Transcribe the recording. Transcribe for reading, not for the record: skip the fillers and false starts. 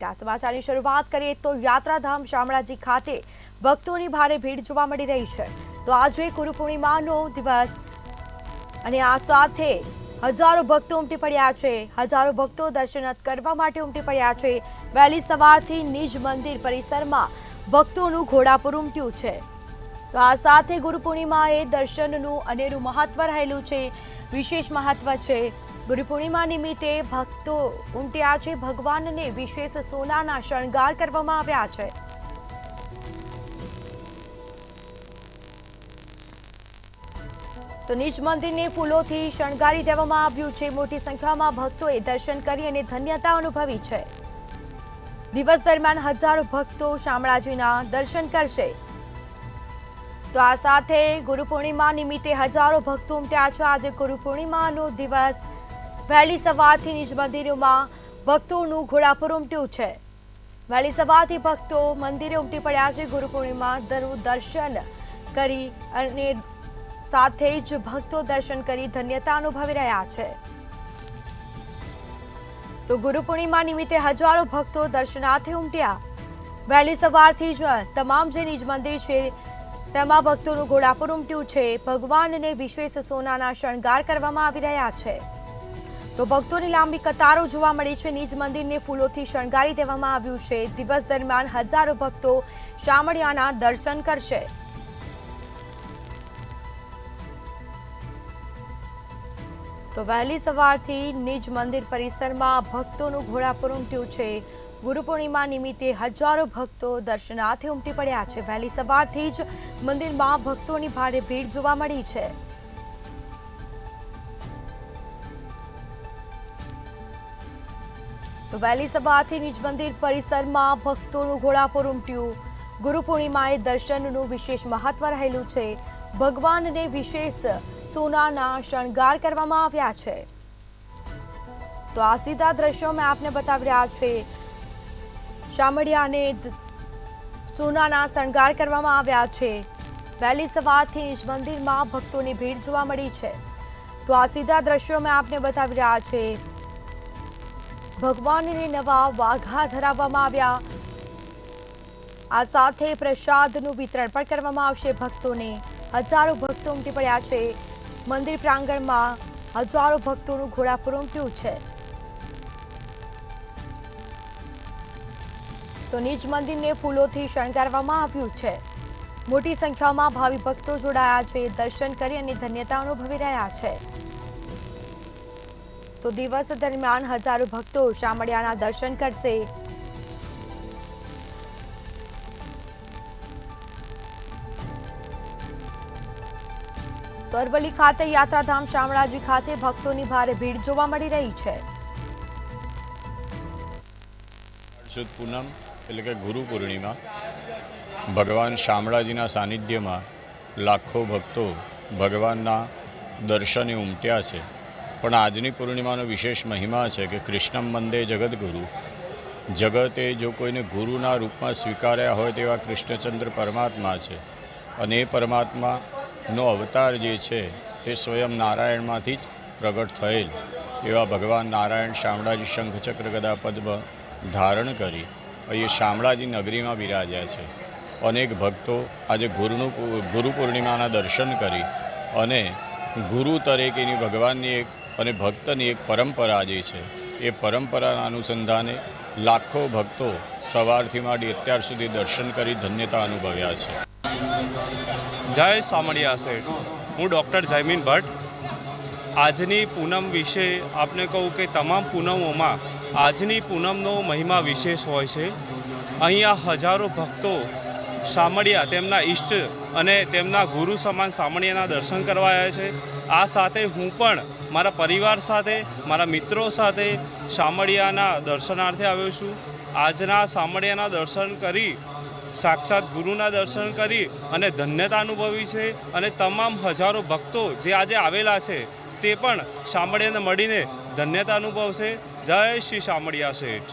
समाचाરની શરૂઆત કરીએ તો યાત્રાધામ શામળાજી ખાતે ભક્તોની ભારે ભીડ જોવા મળી રહી છે। તો આજે ગુરુ પૂર્ણિમાનો દિવસ અને આ સાથે હજારો ભક્તો ઉમટી પડ્યા છે। હજારો ભક્તો દર્શન કરવા માટે ઉમટી પડ્યા છે। વહેલી સવારથી નિજ મંદિર પરિસરમાં ભક્તોનું ઘોડાપુર ઉમટ્યું છે। તો આ સાથે ગુરુ પૂર્ણિમાએ દર્શનનું અનેરું મહત્વ રહેલું છે, વિશેષ મહત્વ છે। गुरु पूर्णिमा निमित्ते भक्तो उमट्या छे। भगवानने विशेष सोनाना शणगार करवामां आव्या छे। तो निज मंदिरने फूलोथी शणगारी देवामां आव्युं छे। मोटी संख्यामां भक्तोए दर्शन करी अने धन्यता अनुभवी छे। दिवस दरमियान हजारों भक्तो शामळाजीना दर्शन करशे। तो आ साथे गुरु पूर्णिमा निमित्ते हजारों भक्तो उमट्या छे। आज गुरु पूर्णिमानो दिवस वहेली सवारथी निज मंदिरोमां भक्तोनुं घोडापुर उमट्युं छे। वहेली सवारथी भक्तो मंदिरे उमटी पड्या छे। गुरु पूर्णिमाનું दर्शन करी अने साथे ज भक्तो दर्शन करी धन्यता अनुभवी रह्या छे। तो गुरु पूर्णिमा निमित्ते हजारों भक्तो दर्शनार्थे उमट्या। वहेली सवारथी ज तमाम जे निज मंदिर छे तेमां भक्तोनुं घोडापुर उमट्युं छे। भगवानने विशेष सोनाना शणगार करवामां आवी रह्या छे। तो भक्तोनी लांबी कतारो जोवा मळी छे। निज मंदिरने फूलोथी शणगारी देवामां आव्युं छे। दिवस दरमियान हजारों भक्तो शामळियाना दर्शन करशे। तो वहेली सवारथी निज मंदिर परिसरमां भक्तोनुं घोडापुर उमट्युं छे। गुरु पूर्णिमा निमित्ते हजारों भक्तो दर्शनार्थे उमटी पड्या छे। वहेली सवारथी ज मंदिरमां भक्तोनी भारे भीड़ जोवा मळी छे। तो वहेली सवारथी निज मंदिर परिसरमां भक्तोनुं घोडापुर उमट्युं। गुरु पूर्णिमाए दर्शननुं विशेष महत्व रहेલું છે। भगवानने विशेष सोनाना शणगार करवामां આવ્યા છે। तो आ सीधा दृश्यों में आपने बतावी રહ્યા છે। શામળિયાને સોનાના શણગાર કરવામાં આવ્યા છે। વહેલી સવારથી નિજ મંદિરમાં ભક્તોની ભીડ જોવા મળી છે। તો આ सीधा दृश्यों में आपने बतावी રહ્યા છે। भगवानने नवा वाघा धराववामां आव्या। आ साथे प्रसादनुं वितरण पण करवामां आवशे। भक्तोने हजारों भक्तो उमटी पड्या छे। मंदिर प्रांगणमां हजारों भक्तोनुं घोडापुर उमट्युं छे। तो निज मंदिरने फूलोथी शणगारवामां आव्युं छे। मोटी संख्यामां भावी भक्तो जोडाया छे। दर्शन करी अने धन्यता अनुभवी रह्या छे। तो दिवस दरमियान हजारों भक्तो शामळियाना दर्शन करशे। तो अरवली खाते यात्राधाम शामळाजी खाते भक्तोनी भारे भीड़ जोवा मळी रही छे। शुद्ध पूनम એટલે કે ગુરુ પૂર્ણિમા ભગવાન શામળાજીના સાનિધ્યમાં લાખો ભક્તો ભગવાનના દર્શને ઉમટ્યા છે। પણ આજની પૂર્ણિમાનો વિશેષ મહિમા છે કે કૃષ્ણમ વંદે જગદગુરુ। જગતે જો કોઈને ગુરુના રૂપમાં સ્વીકાર્યા હોય તેવા કૃષ્ણચંદ્ર પરમાત્મા છે અને એ પરમાત્માનો અવતાર જે છે તે સ્વયં નારાયણમાંથી જ પ્રગટ થયેલ એવા ભગવાન નારાયણ શામળાજી શંખચક્ર ગદા પદ્મ ધારણ કરી અહીં શામળાજી નગરીમાં બિરાજ્યા છે। અનેક ભક્તો આજે ગુરુ પૂર્ણિમાના દર્શન કરી અને ગુરુ તરીકેની ભગવાનની એક અને ભક્તની એક પરંપરા જે છે એ પરંપરાના અનુસંધાને લાખો ભક્તો સવારથી માંડી અત્યાર સુધી દર્શન કરી ધન્યતા અનુભવ્યા છે। જય શામળિયા શેઠ। હું ડૉક્ટર જયમીન ભટ્ટ। આજની પૂનમ વિશે આપને કહું કે તમામ પૂનમોમાં આજની પૂનમનો મહિમા વિશેષ હોય છે। અહીંયા હજારો ભક્તો શામળિયા તેમના ઈષ્ટ અને તેમના ગુરુ સમાન શામળિયાના દર્શન કરવા આવ્યા છે। આ સાથે હું પણ મારા પરિવાર સાથે મારા મિત્રો સાથે શામળિયાના દર્શનાર્થે આવ્યો છું। આજના શામળિયાના દર્શન કરી સાક્ષાત ગુરુના દર્શન કરી અને ધન્યતા અનુભવી છે અને તમામ હજારો ભક્તો જે આજે આવેલા છે તે પણ શામળિયાને મળીને ધન્યતા અનુભવશે। જય શ્રી શામળિયા શેઠ।